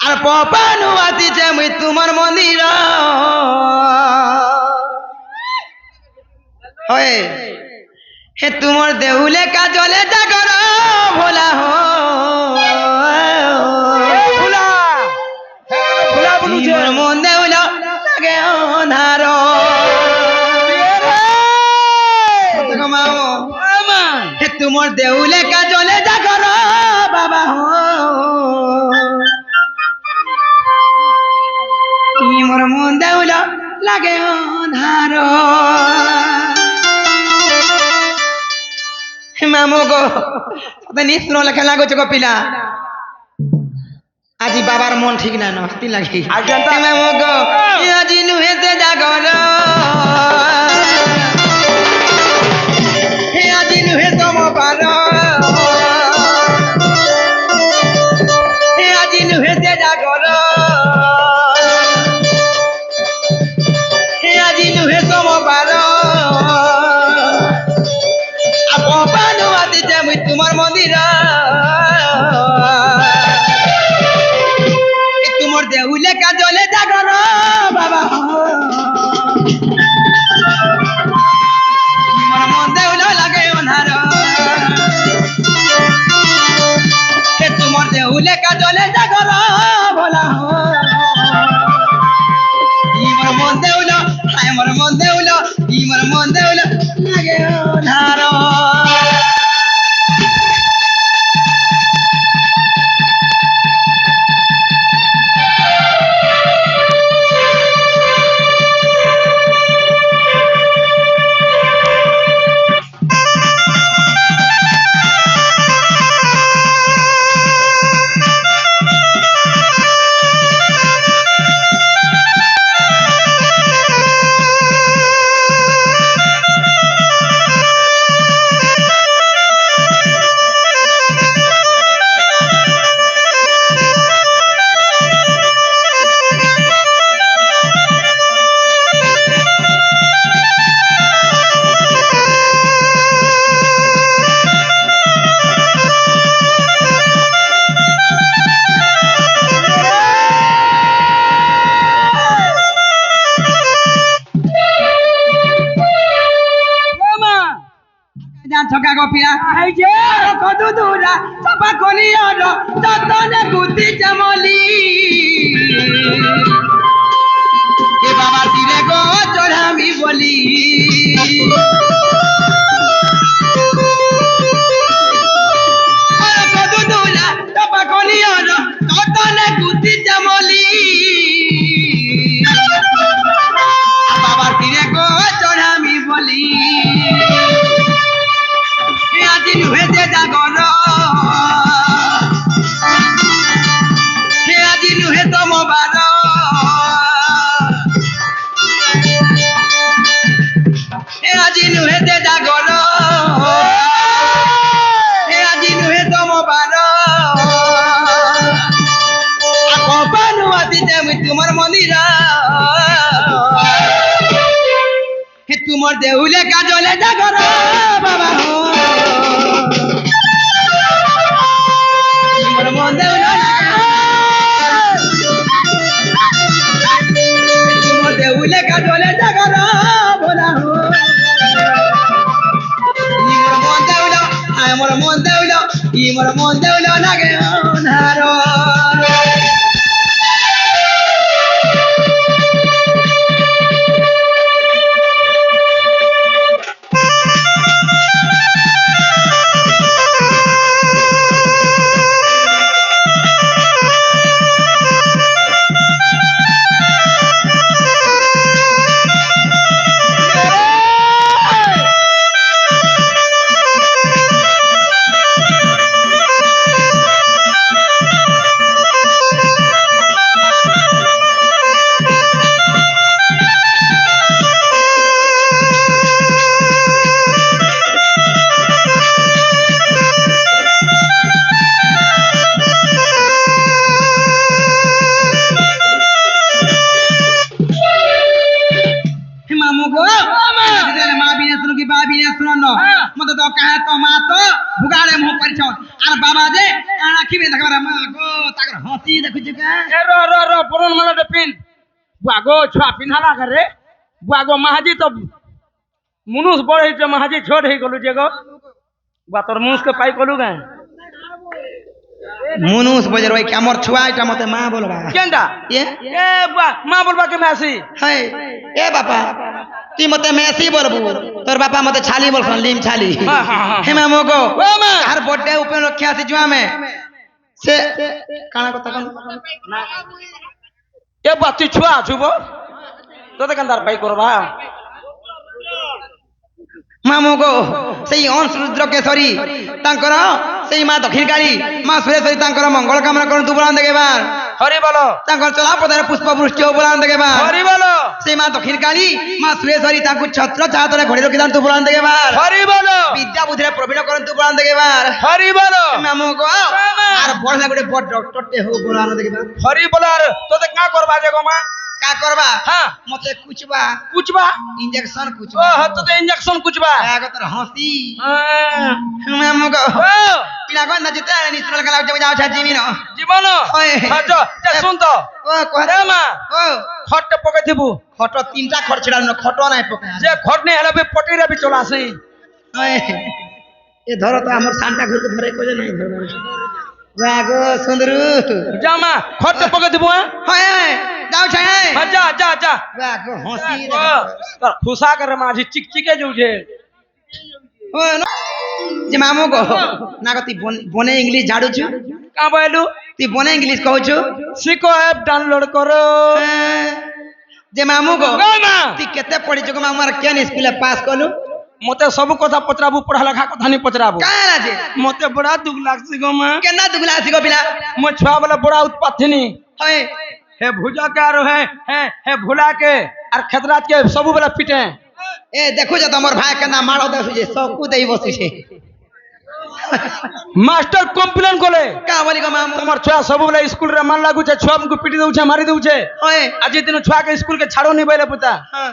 আর পপানু আতিছে মুই তোমার মন্দির হয় হে তোমার দেউলে কাজলে জাগর ভোলা হো মোর মন দেউল লাগে অনার হে তোমার দেউলে কাজলে জাগর বাবা হো মোর মন দেউল লাগে অনার মামু গো নিশ্চয় লেখা লাগুছে গো পিলা আজি বাবার মন ঠিক না নস্তি লাগে মামু গো আজি নুহেতে জাগর হে আজি নুহে তম পার হে আজি নুহেতে জাগর হে আজি নুহে তম পার পপানু আতিছে মুই তোমার মন্দির তোমার দেউলে কাজলে জাগর বাবা মোর মন দেউল লাগে অনার তোমার দেউলে কাজলে জাগর ভোলা মোর মন দেউল হায় মোর মন দেউল মোর মন দেউল লাগে অনার ছকা গপিয়া আইছে কদু দুরা চাপা কলিয়র যতনে গুতি চামলি এ বাবা দিলে গো চড়ামি বলি কদু দুরা চাপা কলিয়র যতনে গুতি চামলি বাবা দিলে গো চড়ামি বলি আজি নুহেতে জাগর হে আজি নুহে তম বার হে আজি নুহেতে জাগর হে আজি নুহে তম বার পপানু আতিছে মুই তোমার মন্দির হে তোমার দেউলে কাজলে জাগর বাবা মোর মন দেউল তোমার দেউলে কাজলে জাগর ভোলা মোর মন দেউল আয় মোর মন দেউল মোর মন দেউল লাগে অনার আগো তাকর হসি দেখুছ কা এ র বরণ মালাটা পিন বুয়াগো ছুয়া পিন্ধালা করে বুয়াগো মাহাজি তো মুনুষ বড় হয়েছে মাহাজি ছোট হয়ে গেল যে গো বুয়া তোর মুনুষকে পাই কলু গাঁ মনুষ বজর ওই আমার ছুয়া এটা মতে মা বলবা কেনটা এ এ বুয়া মা বলবা কে আসি হাই এ বাপা তুই মতে মেসি বলবু তোর বাপা মতে ছালি বলছন লিম ছালি হে মা মগো ও মা আর বড়ে উপলক্ষে আসি জুয়া মে সে কানা কথা কোন এ বুয়া তুই ছুয়া ছুব তোতে কান্দার পাই করবা মা মগো সেই অংশ রুদ্র কেশরী তাঙ্কর সেই মা দক্ষিণ কালী মা সুরেশ্বরী তাঙ্কর মঙ্গল কামনা করন্তু বলান দেবার হরি বলো তাঙ্কর চলা পদারে পুষ্প বৃষ্টি বলান দেবার হরি বলো সেই মা দক্ষিণ কালী মা সুরেশ্বরী তাঙ্কু ছত্র ছাতরে ঘড়ি রখিদান্তু বলান দেবার হরি বলো বিদ্যা বুদ্ধিরে প্রবীণ করন্তু বলান দেবার হরি বলো মা মগো আর বড় না গোটে বড় ডক্টরতে হো বলান দেবার হরি বলো আর তোতে কা করবা যে গো মা কা করবা হ্যাঁ মতে কুচবা কুচবা ইনজেকশন ও কুচবা তোতে ইনজেকশন কুচবা আগতর হাসি হ্যাঁ। মা মগো ও পিলা গন না জিতে নিশ্চল খেলা যাও ছা জিমিনো জীবন ওই। শুন তো ও কহরে এ মা ও খটটা পকে দিবু খট তিনটা খট ছিড়াল না খট নাই পকা যে খট নেই হেলে পটিরে বি চলে আসি ওই এ ধরো তো আমার সানটা ঘুরকে ধরে কইলে নাই ধরবা বাগো সুন্দরু জামা খটটা পকে দিবু হ্যাঁ হয় যাও ছাই যা যা যা বাগো হসি তোর খুশা করে মাঝি চিকচিকে যাউছে ও যে মামু গো না গতি বনে ইংলিশ ঝাড়ুছু কা বইলু তুই বনে ইংলিশ কହୁছু সিকো অ্যাপ ডাউনলোড করো যে মামু গো ও মা তুই কেতে পড়িছু গো মামু আর কেন স্কুলে পাস কলু মতে সব কথা পচরাবু পড়া লেখা কথা নি পচরাবু কার আছে মতে বড়া দুঃখ লাগছে গো মা কেনা দুগলা আসি গো পিলা মো ছুয়া বেলা বড়া উৎপাত থিনি হয় हे भुजा के आरो हे भुला के और खतरात के सब बेला पिटे এ দেখো যে তোমার ভাই কেনা মাড়ো দেখুছে সকু দেই বসিছে मास्टर कंप्लेन कोले কা বলি গো মামু তোমার ছুয়া सब बेला स्कूल रे मान लागू छे छुआ को पिटी दउछे मारी दउछे হয় आज दिन छुआ के स्कूल के छाड़ो नहीं बैले पुता হ্যাঁ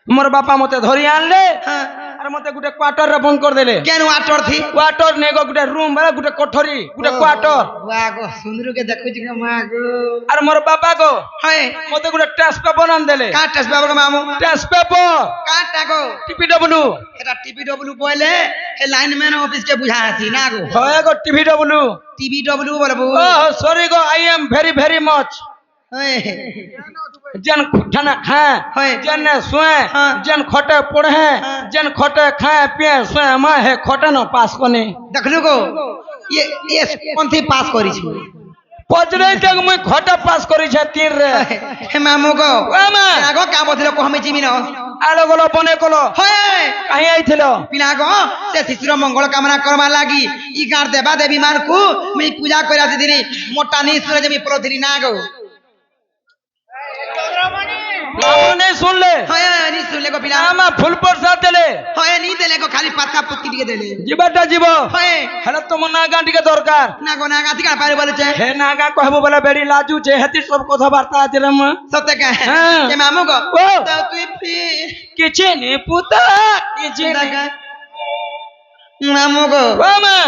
मोर बापा मते धरी आनले হ্যাঁ और मते गुटे क्वार्टर रे बंद कर देले কেন আটর থি क्वार्टर ने गो गुटे रूम वाला गुटे कोठरी गुटे क्वार्टर বাগো সুন্দরু কে দেখুছি গো মাগো और मोर बापा को হয় मते गुटे टेस्ट पेपर आन देले কাটাস বাবা গো মামু टेस्ट पेपर কাটা গো टीपीडब्ल्यू এটা টিপিডব্লিউ বলে এ লাইনম্যান অফিস কে বুঝা আছি না গো होए गो टीपीडब्ल्यू টিপিডব্লিউ বলবো oh sorry go I am very much হয় जन खाना खाए হয় जन सोए हाँ। जन खटे पढ़े हाँ। जन खटे खाए पिए सोए मैं है खटे न पास कोनी দেখলু গো ये কোনথি পাস করিছি पजरे तक मुई खटे पास करी छे तीन रे হে মামু গো ओ मां আগো কা বথিল কো আমি জিমি ন आलो गलो बने कलो হয় कहीं आइथिलो পিলা গো সে শিশুর মঙ্গল কামনা করবা লাগি ই গার দেবা দেবী মানকু মুই পূজা কইরা দিদিনি মোটা নি সুরে যেমি পলথিনি না গো हम नहीं सुन ले হয় নি শুনলে গো পিলা आमा फुल प्रसाद देले হয় নি দেলে গো খালি পাতা পুতি দিয়ে দেলে जीवाटा जीव হয় हेले तो मना गांडी के दरकार না গো না গাতি কা পারে বলেছে हे नागा कहबो बोले बेड़ी लाजू छे हेती सब কথা বার্তা আছে রে মা সত্য কে হ্যাঁ। এ মামু গো ও। তো তুই ফি किछे ने पुता किछे ने মামু গো ओ मां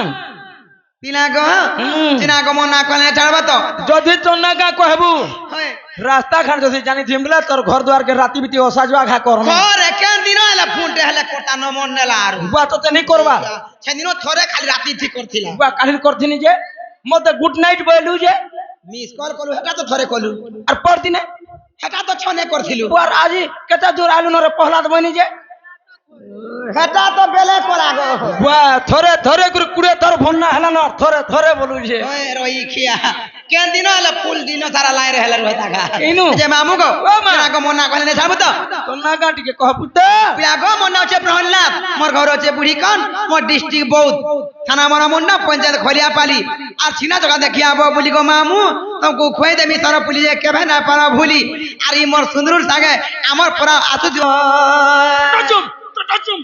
পিলা গো হুম। চিনা গো মন না কলে ছাড়বা তো যদি তোর নাগা कहबू হয় रास्ता खान যদি জানি থিমলা তোর ঘর দুয়ার के राती बिती ओसाजवा खा कर ঘরে কেন দিন হলা ফুটে হলা কোটা ন মন নেলা আর বুয়া তো নি করবা সেদিন থরে খালি রাতি ঠিক করছিলা বুয়া কাহিল করথিনি যে মতে গুড নাইট বইলু যে মিস কল কলু হেটা তো থরে কলু আর পরদিনে হেটা তো ছনে করছিলু বুয়ার আজি কেতা দূর আলু নরে পহলাদ বইনি যে হেটা তো বেলে কলা গো বুয়া থরে থরে করে কুড়ে তোর ভন্না হেলা ন থরে থরে বলু যে ওই রই খিয়া কেন দিন হলা ফুল দিন সারা লাই রে হেলা রই থাকা ইনু যে মামু গো ও মা। চিনা গো মন না কলে ছাড়বো তো তোর নাগা টিকে কহ পুতা পিয়া গো মন হচ্ছে প্রহল্লাদ মোর ঘর হচ্ছে বুড়ি কন মোর ডিস্ট্রিক্ট বৌদ্ধ থানা মরা মুন্না পঞ্চায়েত খলিয়া পালি আর চিনা জগা দেখিয়া আবো বলি গো মামু তোমাকে খুঁয়ে দেমি সারা পুলি যে কেবে না পারা ভুলি আর ই মোর সুন্দর সাগে আমার পরা আসু টাচুম টাচুম